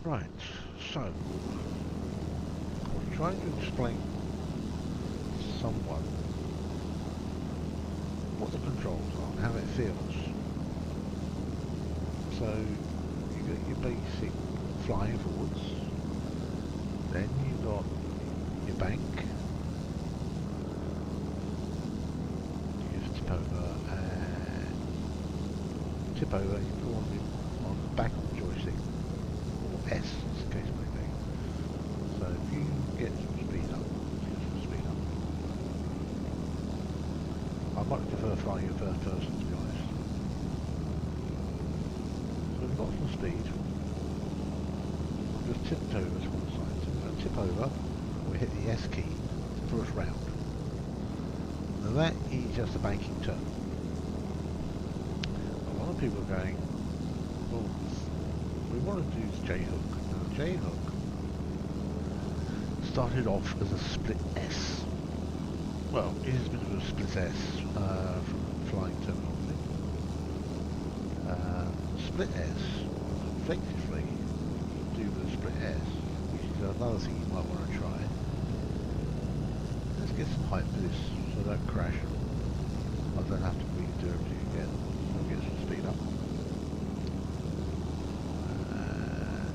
Right, so I'm trying to explain to someone what the controls are and how it feels. So you got your basic flying forwards, then you got your bank, you just tip over and tip over, you pull on the back of the joystick, or S as the case may be. So if you get some speed up, I might prefer flying in first person, to be honest. So we've got some speed. We'll just tip over to one side. So we're going to tip over, we hit the S key to pull us round. Now that is just a banking turn. A lot of people are going, well, we want to do the J hook. Now the J hook started off as a split S. Well, it is a bit of a split S from flying terminology. Split S, effectively, do with a split S, which is another thing you might want to try. Let's get some height for this so I don't crash. I don't have to redo everything again. So I'll get some speed up.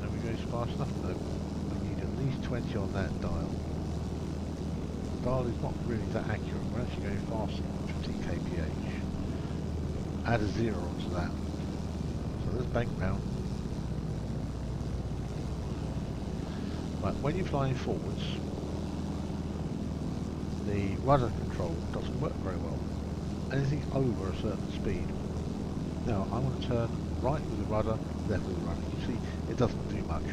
Are we going fast enough? No. We need at least 20 on that dial. The dial is not really that accurate. We're actually going faster than 15 kph. Add a 0 onto that. So let's bank round. Right, when you're flying forwards, the rudder control doesn't work very well. Anything over a certain speed. Now I'm going to turn right with the rudder, left with the rudder. You see, it doesn't do much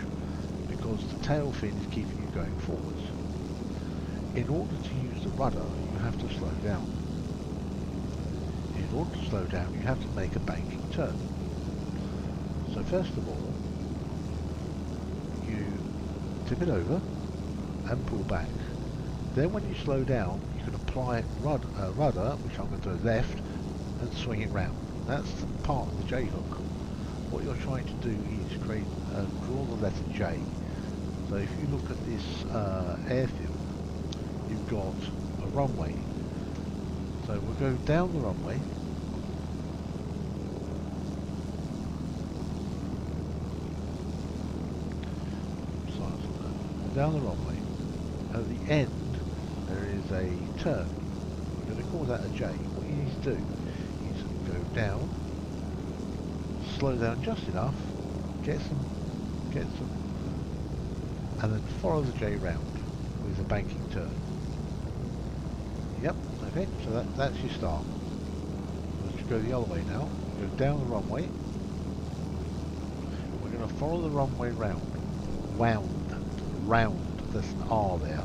because the tail fin is keeping you going forwards. In order to use the rudder, you have to slow down. In order to slow down, you have to make a banking turn. So first of all, you tip it over and pull back. Then when you slow down, you can apply rudder, which I'm going to do left, and swing it round. That's the part of the J hook. What you're trying to do is draw the letter J. So if you look at this airfield, you've got a runway. So we'll go down the runway. Down the runway. At the end, there is a turn. We're going to call that a J. What you need to do is go down, slow down just enough, get some, and then follow the J round with a banking turn. Yep, okay, so that's your start. Let's go the other way now. Go down the runway. We're going to follow the runway round. Round, there's an R there.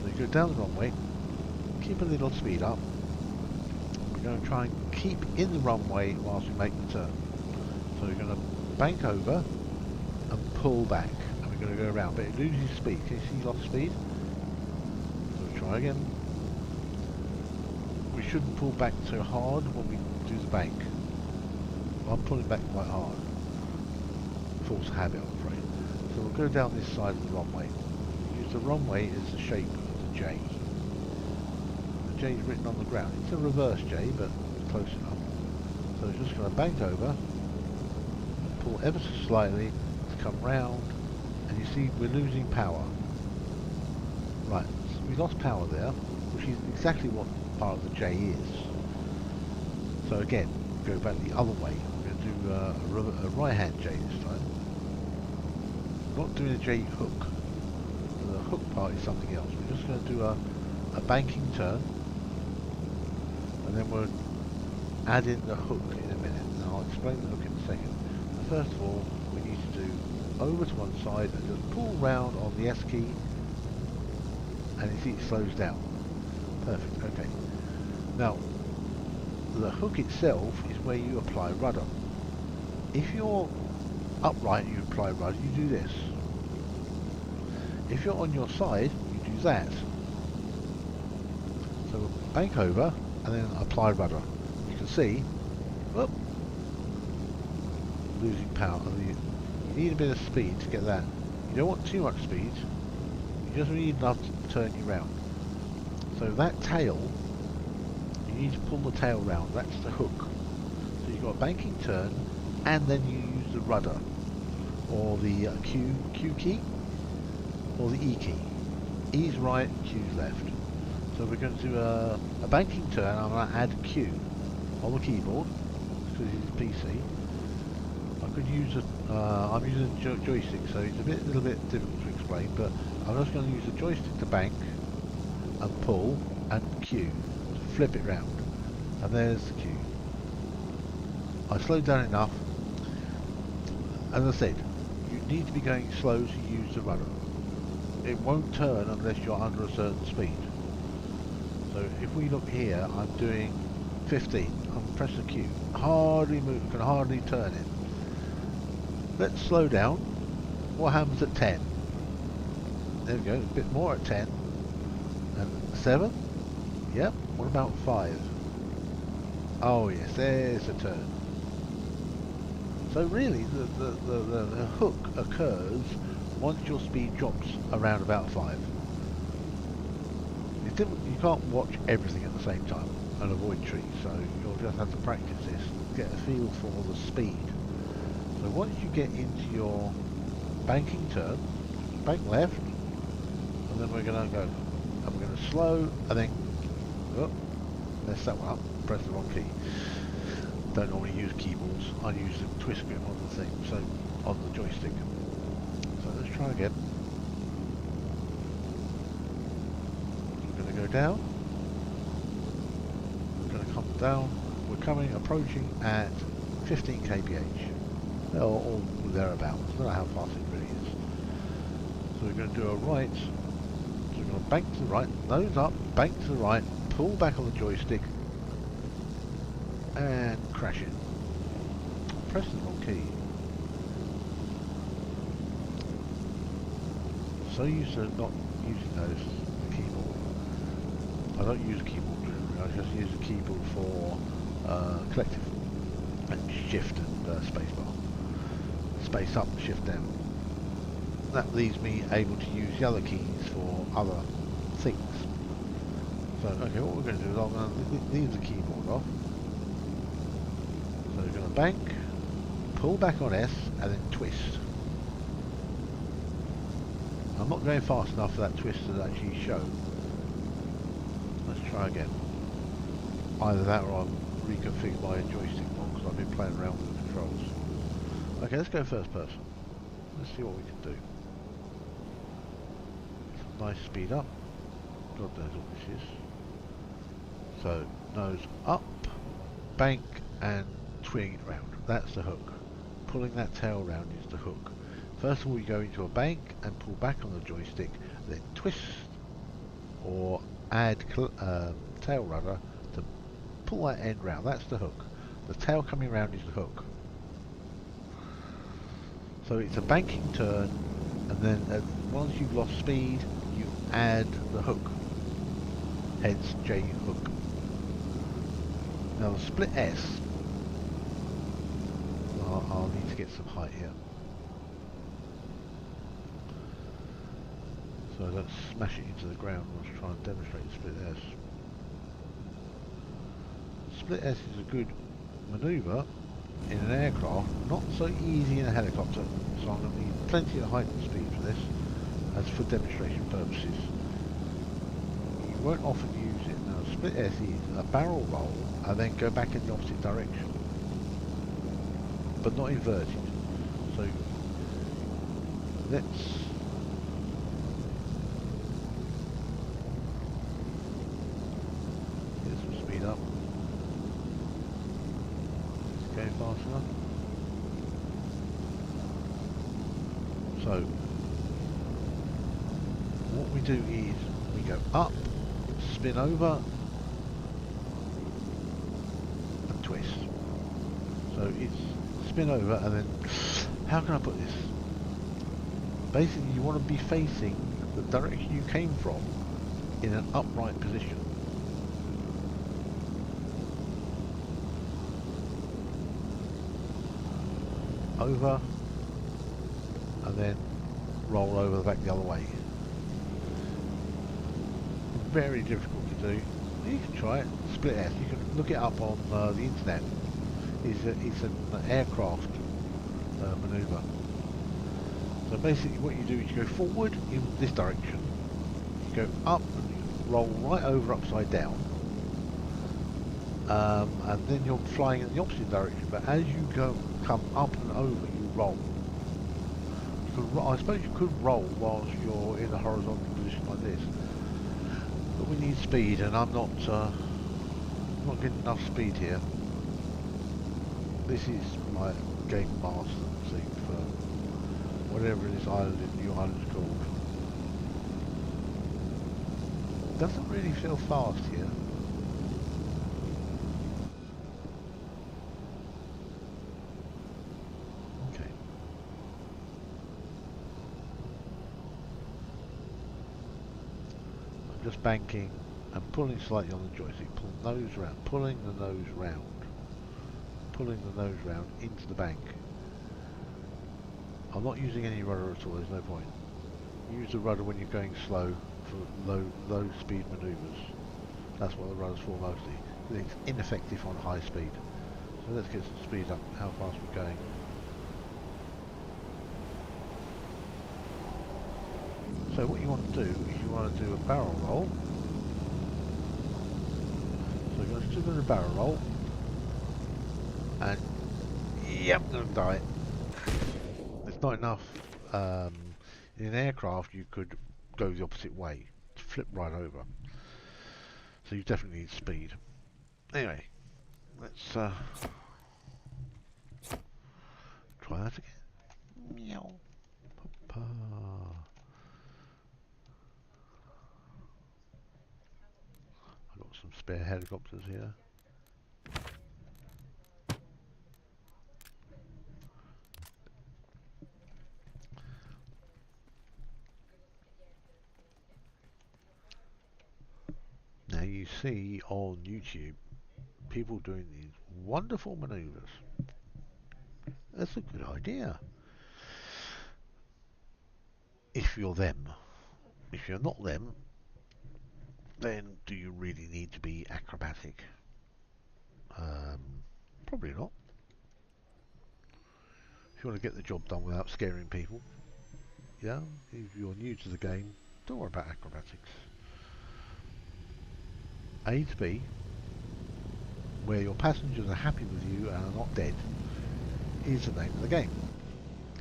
So you go down the runway, keep a little speed up. We're going to try and keep in the runway whilst we make the turn. So we're going to bank over and pull back, and we're going to go around, but it loses speed. Can you see lost speed? So we'll try again. We shouldn't pull back so hard when we do the bank. I'm pulling back quite hard. Force habit, I'm afraid. So we'll go down this side of the runway. Use the runway as the shape of the J. The J is written on the ground. It's a reverse J, but it's close enough. So we're just going to bank over, pull ever so slightly to come round, and you see we're losing power. Right, so we lost power there, which is exactly what part of the J is. So again, go back the other way. We're going to do a right-hand J this time. Not doing a J hook. The hook part is something else. We're just going to do a banking turn, and then we'll add in the hook in a minute. And I'll explain the hook in a second. But first of all, we need to do over to one side and just pull round on the S key, and you see it slows down. Perfect. Okay. Now, the hook itself is where you apply rudder. If you're upright and you apply rudder, you do this. If you're on your side, you do that. So bank over and then apply rudder. You can see, whoop, losing power. you need a bit of speed to get that. You don't want too much speed, you just need enough to turn you round. So that tail, you need to pull the tail round, that's the hook. So you've got a banking turn, and then you use the rudder, or the Q key, or the E key. E's right, Q's left. So we're going to do a banking turn. I'm going to add Q on the keyboard, because it's PC. I could use I'm using a joystick, so it's a little bit difficult to explain, but I'm just going to use the joystick to bank, and pull, and Q. Flip it round. And there's the Q. I slowed down enough. As I said, you need to be going slow to use the rudder. It won't turn unless you're under a certain speed. So if we look here, I'm doing 15. I'm press the Q. Hardly move, can hardly turn it. Let's slow down. What happens at 10? There we go, a bit more at 10. And 7? Yep. What about 5? Oh yes, there's a turn. So really, the hook occurs once your speed drops around about 5. You can't watch everything at the same time and avoid trees, so you'll just have to practice this, get a feel for the speed. So once you get into your banking turn, bank left, and then we're going to go, and we're going to slow, and then, oh, mess that one up, press the wrong key. Don't normally use keyboards, I use the twist grip on the thing, so on the joystick. So let's try again. We're going to go down. We're going to come down. We're approaching at 15 kph, or thereabouts. I don't know how fast it really is. So we're going to do a right. So we're going to bank to the right, nose up, bank to the right, pull back on the joystick, and crash it. Press the wrong key. So used to not using the keyboard. I don't use a keyboard generally, I just use the keyboard for collective and shift and space bar. Space up, shift down. That leaves me able to use the other keys for other things. So okay, what we're going to do is I'm going to leave the keyboard off. So we're going to bank, pull back on S, and then twist. I'm not going fast enough for that twist to actually show. Let's try again. Either that or I'll reconfigure my joystick more, because I've been playing around with the controls. Okay, let's go first person. Let's see what we can do. Nice speed up. God knows what this is. So, nose up, bank, and twing it round. That's the hook. Pulling that tail round is the hook. First of all, you go into a bank and pull back on the joystick, then twist or add tail rudder to pull that end round. That's the hook. The tail coming round is the hook. So it's a banking turn, and then once you've lost speed, you add the hook. Hence J hook. Now the split S, I'll need to get some height here, so I don't smash it into the ground. Let's try and demonstrate the split S. Split S is a good manoeuvre in an aircraft, not so easy in a helicopter, so I'm going to need plenty of height and speed for this, as for demonstration purposes. You won't often use it. Now split S is a barrel roll and then go back in the opposite direction, but not inverted. So let's get some speed up. It's going fast enough. So what we do is we go up, spin over, and twist. So it's spin over, and then, how can I put this? Basically, you want to be facing the direction you came from in an upright position. Over, and then roll over the back the other way. Very difficult to do. You can try it. Split S. You can look it up on the internet. It's an aircraft manoeuvre. So basically what you do is you go forward in this direction, you go up and you roll right over upside down, and then you're flying in the opposite direction, but as you come up and over you roll. I suppose you could roll whilst you're in a horizontal position like this, but we need speed, and I'm not getting enough speed here. This is my game master thing for whatever this island in New Island is called. Doesn't really feel fast here. Okay. I'm just banking and pulling slightly on the joystick. Pull the nose round, pulling the nose round. Pulling the nose round into the bank. I'm not using any rudder at all, there's no point. Use the rudder when you're going slow for low speed manoeuvres. That's what the rudder's for mostly. It's ineffective on high speed. So let's get some speed up, how fast we're going. So what you want to do is you want to do a barrel roll. So you're going to do a barrel roll. And yep, I'm going to die. It's not enough. In an aircraft you could go the opposite way, flip right over. So you definitely need speed. Anyway, let's try that again. Meow. Papa. I've got some spare helicopters here. Now you see on YouTube people doing these wonderful manoeuvres. That's a good idea. If you're them. If you're not them, then do you really need to be acrobatic? Probably not. If you want to get the job done without scaring people, yeah, if you're new to the game, don't worry about acrobatics. A to B, where your passengers are happy with you and are not dead, is the name of the game.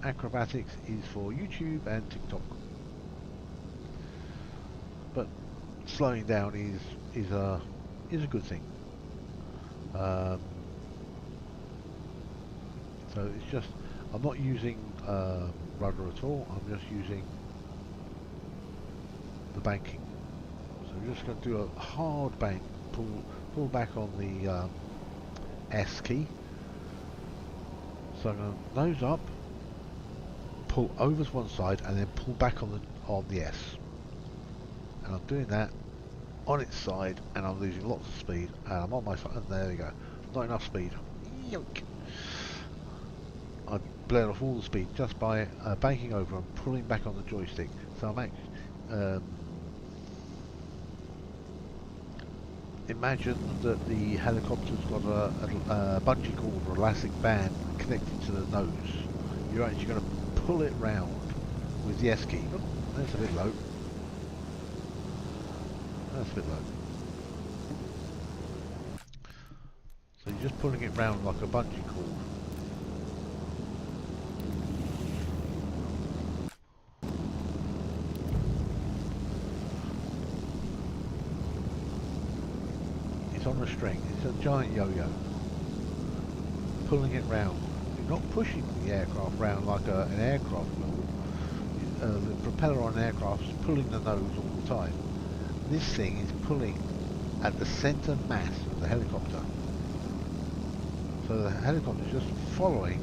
Acrobatics is for YouTube and TikTok. But slowing down is a good thing. So it's just, I'm not using rudder at all, I'm just using the banking. So I'm just going to do a hard bank, pull back on the S key. So I'm going to nose up, pull over to one side, and then pull back on the S. And I'm doing that on its side, and I'm losing lots of speed, and I'm on my side, and there we go. Not enough speed. Yoke. I bled off all the speed just by banking over and pulling back on the joystick. So I'm actually imagine that the helicopter's got a bungee cord or elastic band connected to the nose. You're actually going to pull it round with the S key. Oh, that's a bit low. That's a bit low. So you're just pulling it round like a bungee cord. It's on a string. It's a giant yo-yo. Pulling it round. You're not pushing the aircraft round like an aircraft will. The propeller on an aircraft is pulling the nose all the time. This thing is pulling at the centre mass of the helicopter. So the helicopter is just following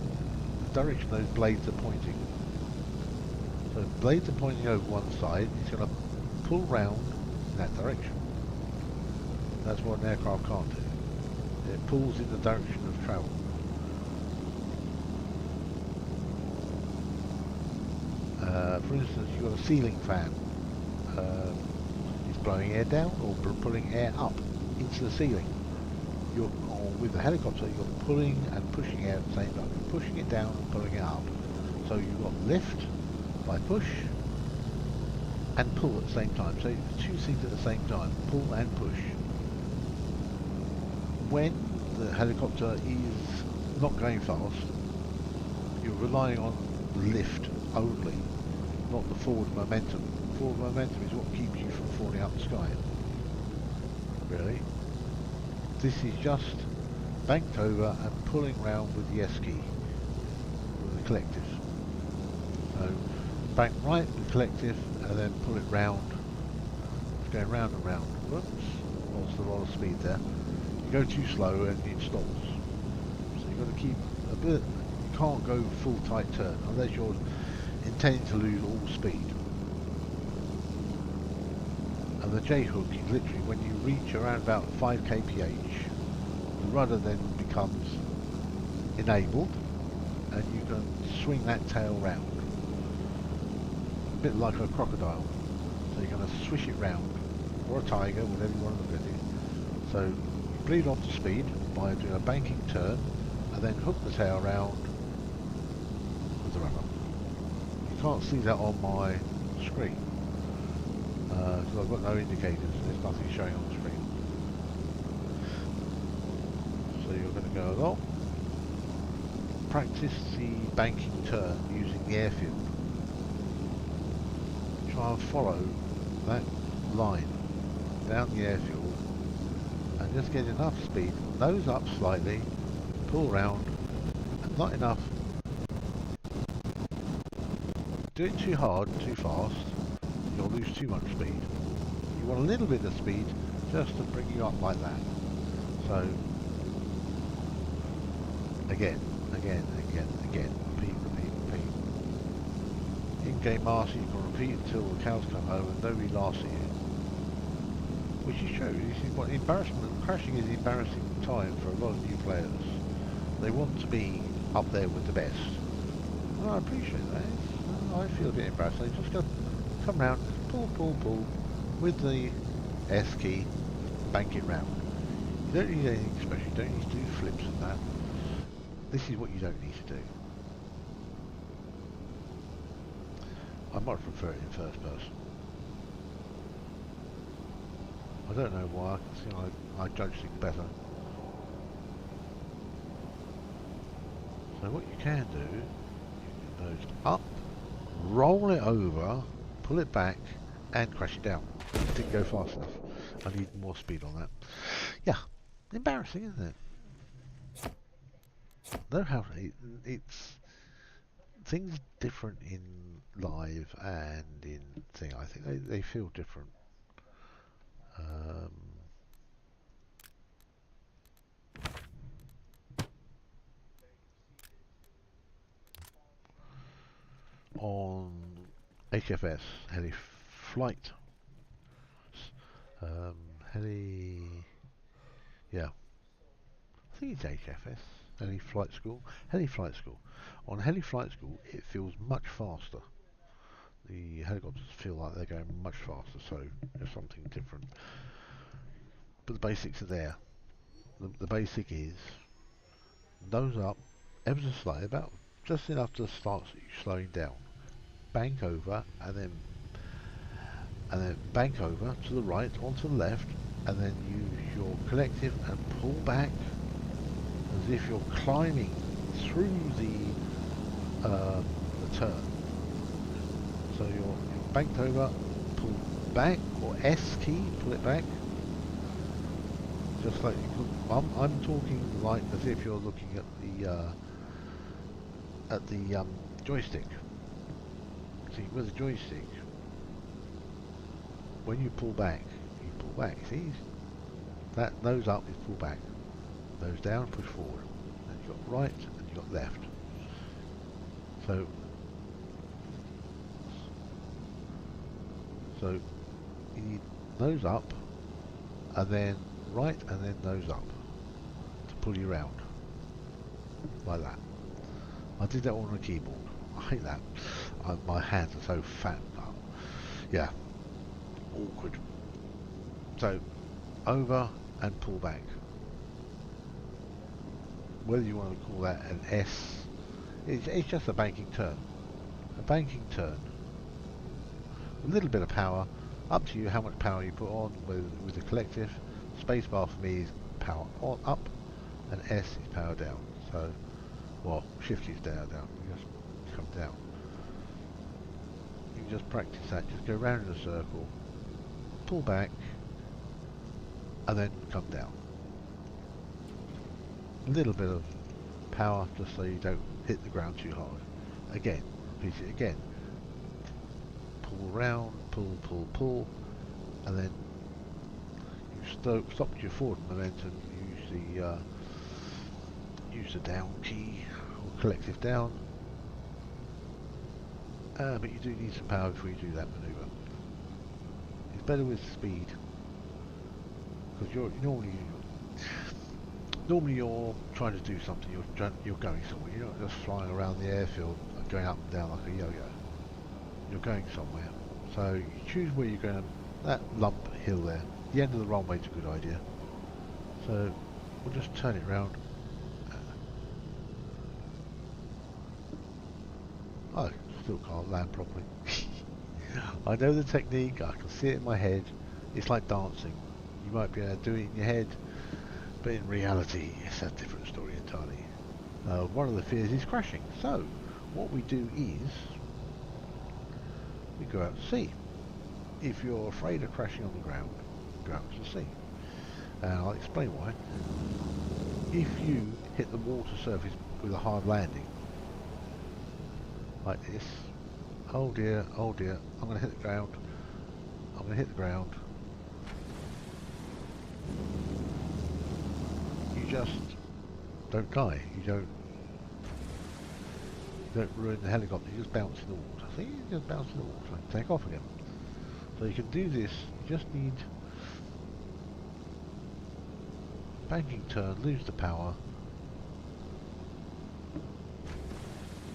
the direction those blades are pointing. So if blades are pointing over one side, it's going to pull round in that direction. That's what an aircraft can't do. It pulls in the direction of travel. for instance, you've got a ceiling fan. It's blowing air down or pulling air up into the ceiling. Or with the helicopter, you're pulling and pushing air at the same time. You're pushing it down and pulling it up. So you've got lift by push and pull at the same time. So two things at the same time, pull and push. When the helicopter is not going fast, you're relying on lift only, not the forward momentum. Forward momentum is what keeps you from falling out the sky. Really? This is just banked over and pulling round with the S key, with the collective. So bank right with collective and then pull it round. It's going round and round. Whoops, lost a lot of speed there. You go too slow and it stops. So you've got to keep a bit, you can't go full tight turn unless you're intending to lose all speed. And the J-hook is literally when you reach around about 5 kph, the rudder then becomes enabled and you can swing that tail round. A bit like a crocodile. So you're going to swish it round, or a tiger, whatever you want to look at it. So you bleed off the speed by doing a banking turn and then hook the tail round with the rudder. You can't see that on my screen. Because I've got no indicators, there's nothing showing on the screen. So you're going to go along, practice the banking turn using the airfield. Try and follow that line down the airfield and just get enough speed, nose up slightly, pull round, and not enough. Do it too hard, too fast, you'll lose too much speed. You want a little bit of speed just to bring you up like that. So again, repeat. In-game master, you can repeat until the cows come home and nobody laughs at you. Which is true. This is what embarrassment. Crashing is embarrassing time for a lot of new players. They want to be up there with the best. And I appreciate that. I feel a bit embarrassed. They just go come round, pull with the S key, bank it round. You don't need anything special. You don't need to do flips and that. This is what you don't need to do. I much prefer it in first person. I don't know why. I judge things better. So what you can do, you can nose up, roll it over, pull it back, and crash it down. It didn't go fast enough. I need more speed on that. Yeah, embarrassing, isn't it? No, how it's things different in live and in thing. I think they feel different. On HFS, heli flight, yeah, I think it's HFS, heli flight school. On heli flight school, it feels much faster. The helicopters feel like they're going much faster, so there's something different. But the basics are there. The basic is nose up, ever so slightly, about just enough to start slowing down. Bank over, and then bank over to the right, onto the left, and then use your collective and pull back as if you're climbing through the turn. So you're banked over, pull back, or S key, pull it back. Just like you could, I'm talking like as if you're looking at the joystick. See, with the joystick, when you pull back, see? That nose up is pull back. Nose down, push forward. And you've got right and you've got left. So you need nose up and then right and then nose up to pull you round. Like that. I did that on a keyboard. I hate that. My hands are so fat now. Yeah, awkward. So, over and pull back. Whether you want to call that an S, it's just a banking turn. A banking turn. A little bit of power. Up to you how much power you put on with the collective. Spacebar for me is power on up, and S is power down. So, well, shift is down. You just come down. You can just practice that. Just go round in a circle, pull back, and then come down. A little bit of power just so you don't hit the ground too hard. Again, repeat it again. Pull round, pull, and then you stop your forward momentum. Use the down key or collective down. But you do need some power before you do that manoeuvre. It's better with speed because normally you're trying to do something. You're going somewhere. You're not just flying around the airfield and going up and down like a yo-yo. You're going somewhere. So you choose where you're going. That lump hill there, the end of the runway is a good idea. So we'll just turn it round. I still can't land properly. I know the technique, I can see it in my head. It's like dancing. You might be able to do it in your head, but in reality it's a different story entirely. One of the fears is crashing. So what we do is we go out to sea. If you're afraid of crashing on the ground, go out to the sea. And I'll explain why. If you hit the water surface with a hard landing, like this, oh dear, I'm going to hit the ground, you just don't die, you don't ruin the helicopter, you just bounce in the water. See, you just bounce in the water and take off again. So you can do this, you just need banking turn, lose the power.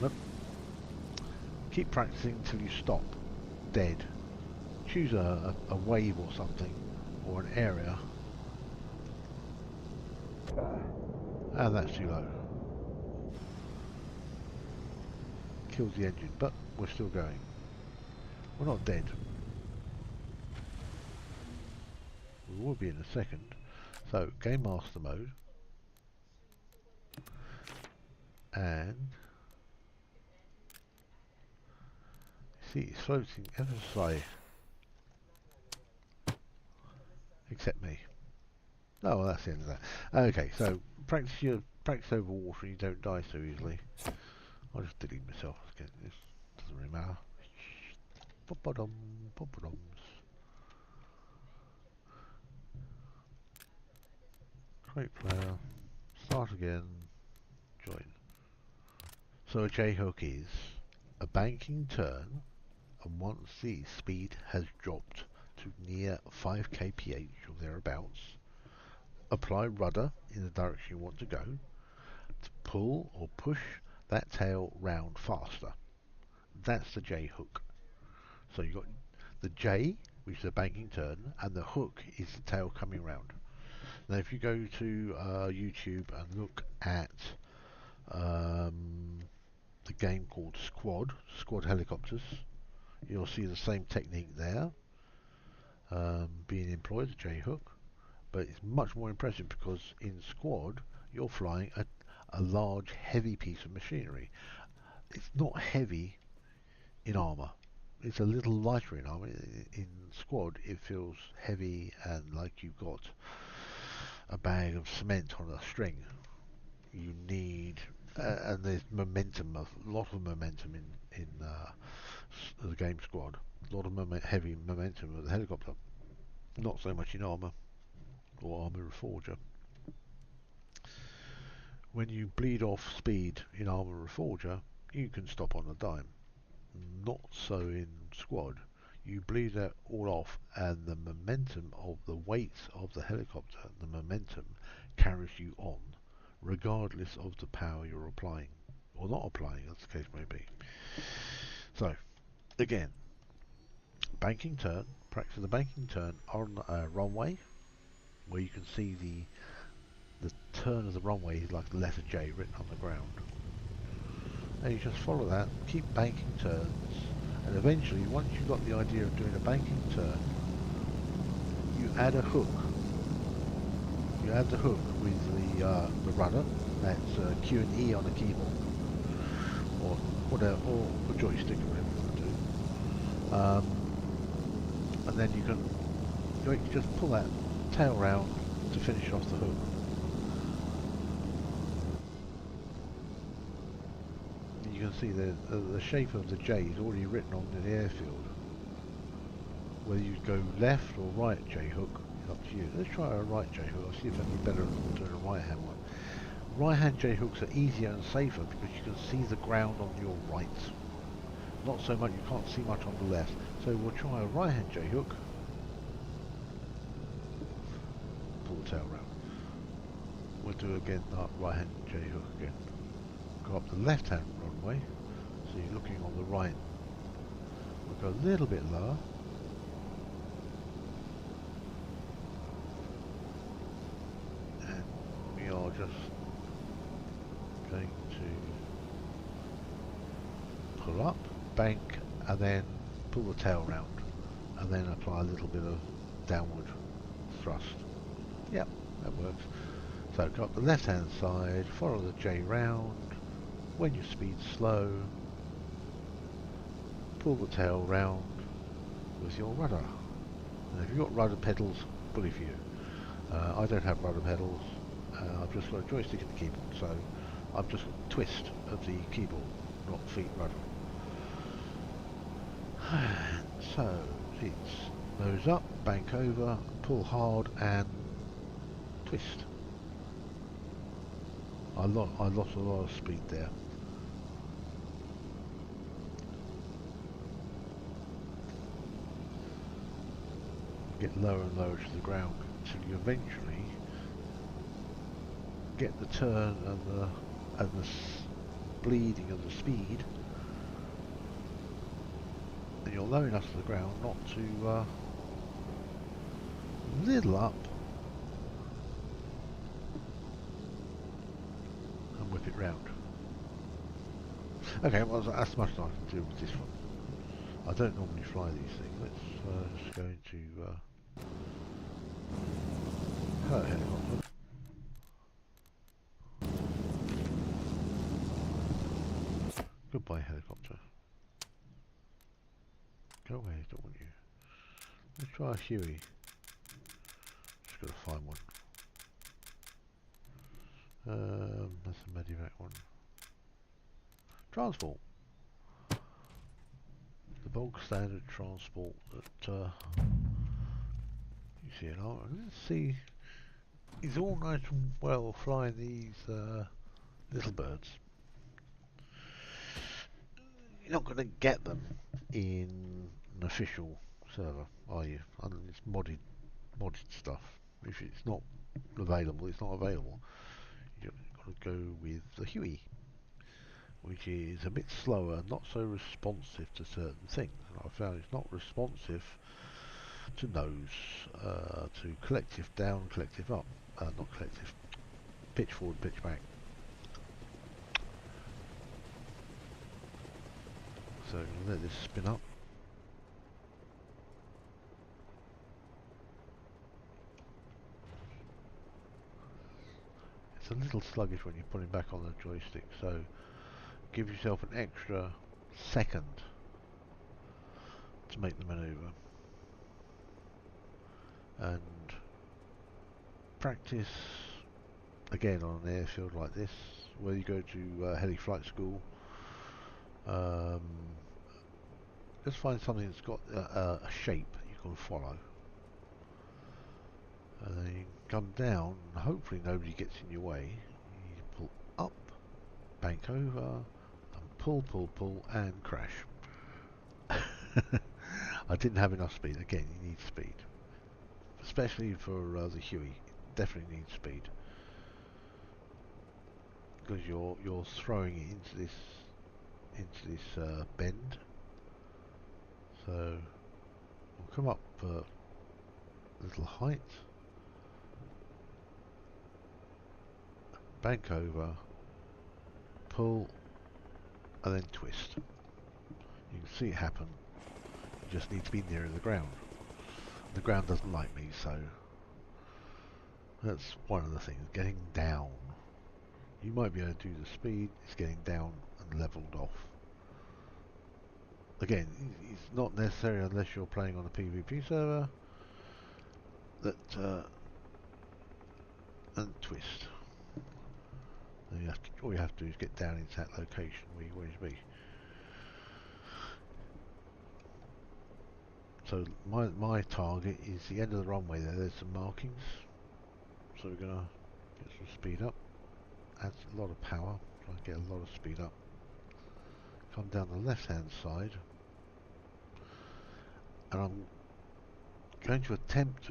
Nope. Keep practicing until you stop dead. Choose a wave or something, or an area. And that's too low. Kills the engine, but we're still going. We're not dead. We will be in a second. So, Game Master mode. And see, it's floating ever so slightly. Except me. Oh, well, that's the end of that. Okay, so practice over water and you don't die so easily. I'll just delete myself again. This doesn't really matter. Pop-a-dum, pop-a-dums. Create player. Start again. Join. So a J-hook is a banking turn, and once the speed has dropped to near 5 kph or thereabouts, apply rudder in the direction you want to go to pull or push that tail round faster. That's the J hook. So you've got the J, which is a banking turn, and the hook is the tail coming round. Now if you go to YouTube and look at the game called Squad Helicopters, you'll see the same technique there being employed, the J hook, but it's much more impressive because in Squad you're flying a large heavy piece of machinery. It's not heavy in Arma. It's a little lighter in Arma. In Squad it feels heavy and like you've got a bag of cement on a string. You need and there's momentum, a lot of momentum in the game Squad. A lot of heavy momentum of the helicopter. Not so much in Arma or Arma Reforger. When you bleed off speed in Arma Reforger, you can stop on a dime. Not so in Squad. You bleed that all off, and the momentum of the weight of the helicopter, the momentum carries you on, regardless of the power you're applying or not applying, as the case may be. So, again, banking turn, practice the banking turn on a runway, where you can see the turn of the runway is like the letter J written on the ground. And you just follow that, keep banking turns, and eventually, once you've got the idea of doing a banking turn, you add a hook. You add the hook with the rudder, that's Q and E on a keyboard, or whatever, or a joystick, or whatever you want to do. And then you can just pull that tail round to finish off the hook. You can see the shape of the J is already written on the airfield. Whether you go left or right J hook is up to you. Let's try a right J hook. I'll see if I'm better than doing a right hand one. Right hand J hooks are easier and safer because you can see the ground on your right. Not so much, you can't see much on the left. So we'll try a right hand J hook. Pull the tail round. We'll do again that right hand J hook again. Go up the left hand runway. So you're looking on the right. We'll go a little bit lower. And we are just going to pull up, bank, and then pull the tail round, and then apply a little bit of downward thrust. Yep, that works. So go up the left hand side, follow the J round. When your speed's slow, pull the tail round with your rudder. And if you've got rudder pedals, bully for you. I don't have rudder pedals. I've just got a joystick and the keyboard, so I've just got a twist of the keyboard, not feet rudder. So it's nose up, bank over, pull hard, and twist. I lost a lot of speed there. Get lower and lower to the ground until you eventually get the turn and the bleeding of the speed, and you're low enough to the ground not to little up and whip it round. Okay, well that's much I can do with this one. I don't normally fly these things. Let's just go into hello helicopter. Goodbye helicopter. Go away, I don't want you. Let's try a Huey. Just gotta find one. That's a medevac one. Transport. The bog standard transport that you see it on. Let's see. It's all nice and well flying these little birds. You're not going to get them in an official server, are you? I mean, it's modded stuff. If it's not available, it's not available. You've got to go with the Huey, which is a bit slower, not so responsive to certain things. And I found it's not responsive to nose, to collective down, collective up, not collective, pitch forward, pitch back. So let this spin up. It's a little sluggish when you're putting back on the joystick, so give yourself an extra second to make the manoeuvre. And practice again on an airfield like this, where you go to heli flight school. Just find something that's got a shape you can follow, and then you come down and hopefully nobody gets in your way. You pull up, bank over, and pull and crash. I didn't have enough speed. Again, you need speed, especially for the Huey. Definitely needs speed. because you're throwing it into this bend. So we'll come up a little height, bank over, pull, and then twist. You can see it happen. You just need to be nearer the ground. The ground doesn't like me, so that's one of the things. Getting down. You might be able to do the speed. It's getting down and leveled off. Again, it's not necessary unless you're playing on a PvP server. That and twist. And all you have to do is get down into that location where you want to be. So my target is the end of the runway there. There's some markings. So we're gonna get some speed up. Adds a lot of power. Try and get a lot of speed up. Come down the left hand side. And I'm going to attempt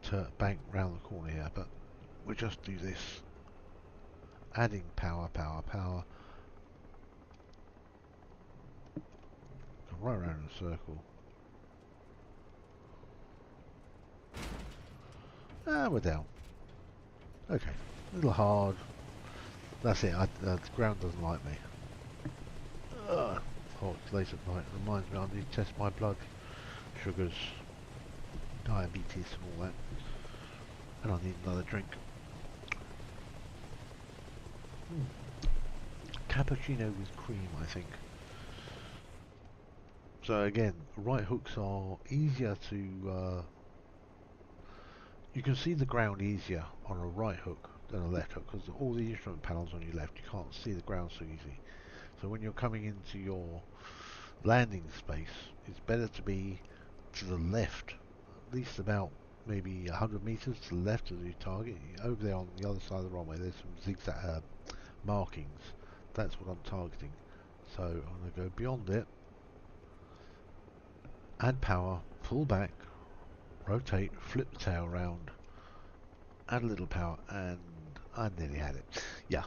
to bank round the corner here, but we'll just do this. Adding power, power, power. Come right around in a circle. And we're down. Okay, a little hard. That's it, the ground doesn't like me. Ugh. Oh, it's late at night. Reminds me I need to test my blood sugars, diabetes and all that. And I need another drink. Cappuccino with cream, I think. So again, right hooks are easier to... you can see the ground easier on a right hook than a left hook, because all the instrument panels on your left, you can't see the ground so easy. So when you're coming into your landing space, it's better to be to the left, at least about maybe 100 meters to the left of the target. Over there on the other side of the runway, there's some zigzag markings. That's what I'm targeting. So I'm going to go beyond it, add power, pull back, rotate, flip the tail round, add a little power, and I nearly had it. Yeah,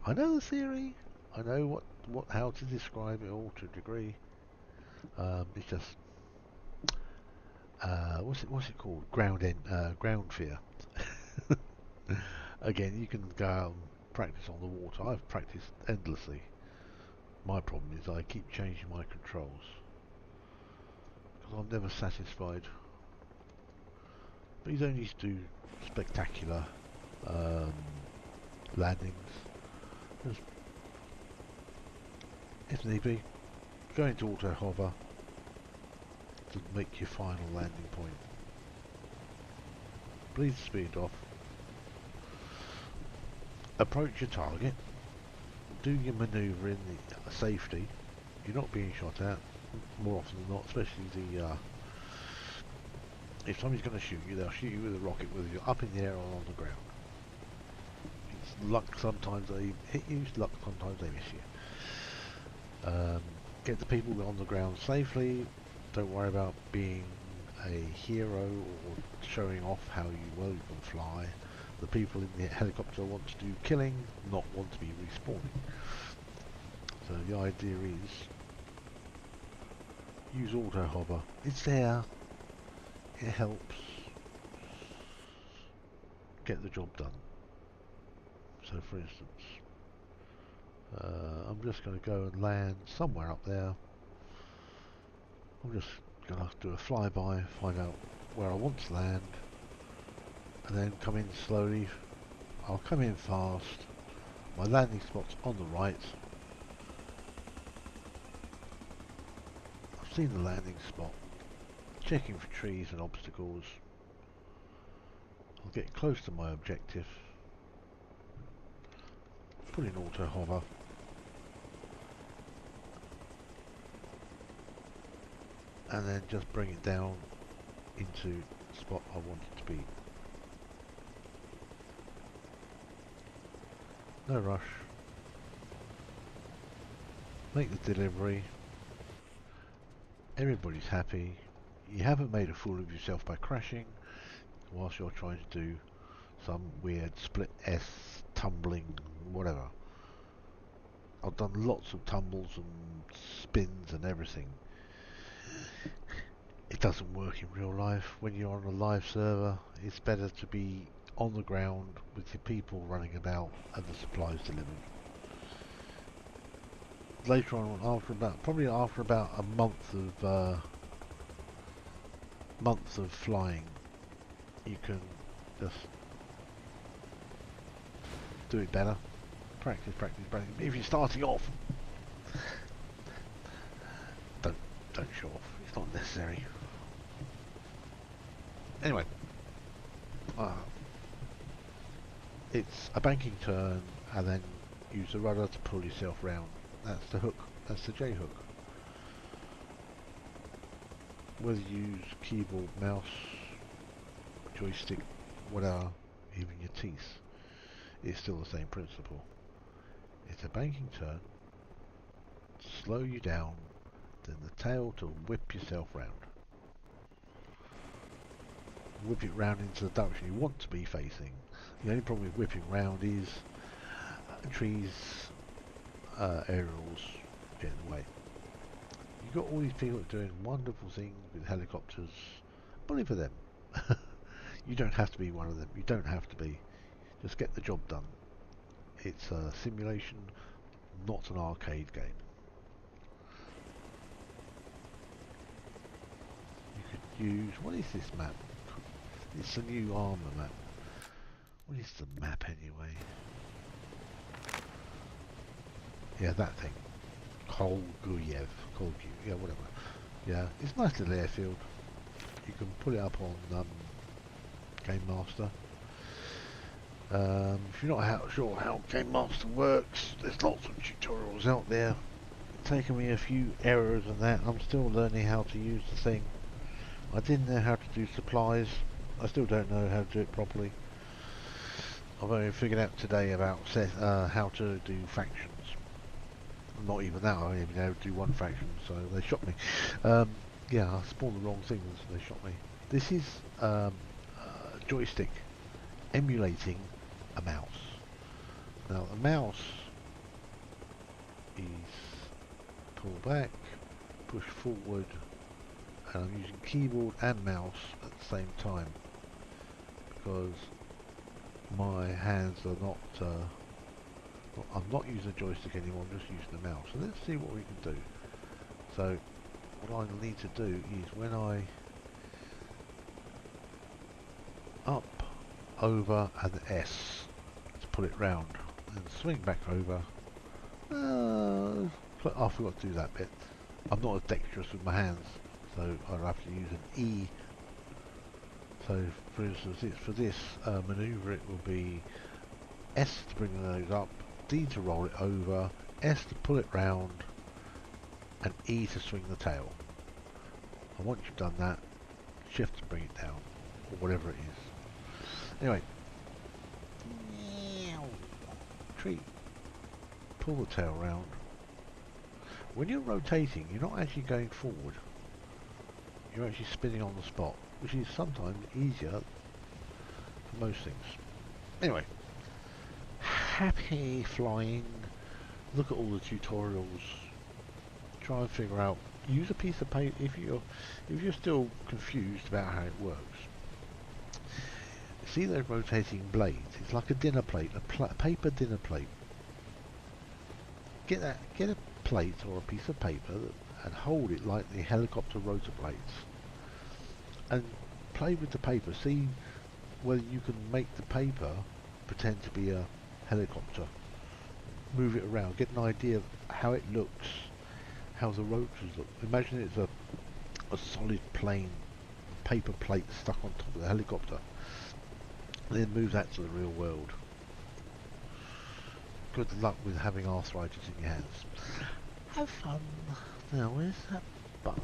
I know the theory. I know how to describe it all to a degree. It's just what's it called? Ground fear. Again, you can go out and practice on the water. I've practiced endlessly. My problem is I keep changing my controls because I'm never satisfied. But you don't need to do spectacular landings. Just, if need be, go into auto hover to make your final landing point. Bleed the speed off. Approach your target. Do your manoeuvre in the safety. You're not being shot at more often than not, especially if somebody's going to shoot you, they'll shoot you with a rocket whether you're up in the air or on the ground. It's luck sometimes they hit you, it's luck sometimes they miss you. Get the people on the ground safely. Don't worry about being a hero or showing off how well you can fly. The people in the helicopter want to do killing, not want to be respawning. So the idea is use auto hover. It's there. It helps get the job done. So for instance, I'm just going to go and land somewhere up there. I'm just going to do a flyby, find out where I want to land, and then come in slowly. I'll come in fast. My landing spot's on the right. I've seen the landing spot. Checking for trees and obstacles. I'll get close to my objective. Put in auto hover. And then just bring it down into the spot I want it to be. No rush. Make the delivery. Everybody's happy. You haven't made a fool of yourself by crashing whilst you're trying to do some weird split S tumbling whatever. I've done lots of tumbles and spins and everything. It doesn't work in real life. When you're on a live server, it's better to be on the ground with your people running about and the supplies delivered. Later on, probably after about a month of flying, you can just do it better. Practice. If you're starting off, don't show off. It's not necessary. Anyway, it's a banking turn, and then use the rudder to pull yourself round. That's the hook. That's the J hook. Whether you use keyboard, mouse, joystick, whatever, even your teeth, it's still the same principle. It's a banking turn, slow you down, then the tail to whip yourself round. Whip it round into the direction you want to be facing. The only problem with whipping round is trees, aerials get in the way. You've got all these people doing wonderful things with helicopters. Bully for them. You don't have to be one of them. You don't have to be. Just get the job done. It's a simulation, not an arcade game. You could use... What is this map? It's a new Arma map. What is the map anyway? Yeah, that thing. Kolguyev. Yeah, whatever. Yeah, it's a nice little airfield. You can put it up on Game Master. If you're not sure how Game Master works, there's lots of tutorials out there. It's taken me a few errors and that. I'm still learning how to use the thing. I didn't know how to do supplies. I still don't know how to do it properly. I've only figured out today about how to do factions. Not even that, I only been able to do one faction, so they shot me. Yeah, I spawned the wrong things, they shot me. This is a joystick emulating a mouse. Now, a mouse is pull back, push forward, and I'm using keyboard and mouse at the same time because my hands are not I'm not using a joystick anymore, I'm just using the mouse. So let's see what we can do. So what I need to do is when I up, over and S to pull it round and swing back over. I forgot to do that bit. I'm not as dexterous with my hands, so I'll have to use an E. So for instance, for this manoeuvre it will be S to bring the nose up, D to roll it over, S to pull it round, and E to swing the tail. And once you've done that, shift to bring it down, or whatever it is. Anyway, tree, pull the tail round. When you're rotating, you're not actually going forward. You're actually spinning on the spot, which is sometimes easier for most things. Anyway, happy flying. Look at all the tutorials. Try and figure out. Use a piece of paper if you're still confused about how it works. See those rotating blades? It's like a dinner plate, a paper dinner plate. Get a plate or a piece of paper and hold it like the helicopter rotor blades, and play with the paper. See whether you can make the paper pretend to be a helicopter. Move it around. Get an idea of how it looks, how the rotors look. Imagine it's a solid plane, paper plate stuck on top of the helicopter. And then move that to the real world. Good luck with having arthritis in your hands. Have fun. Now, where's that button?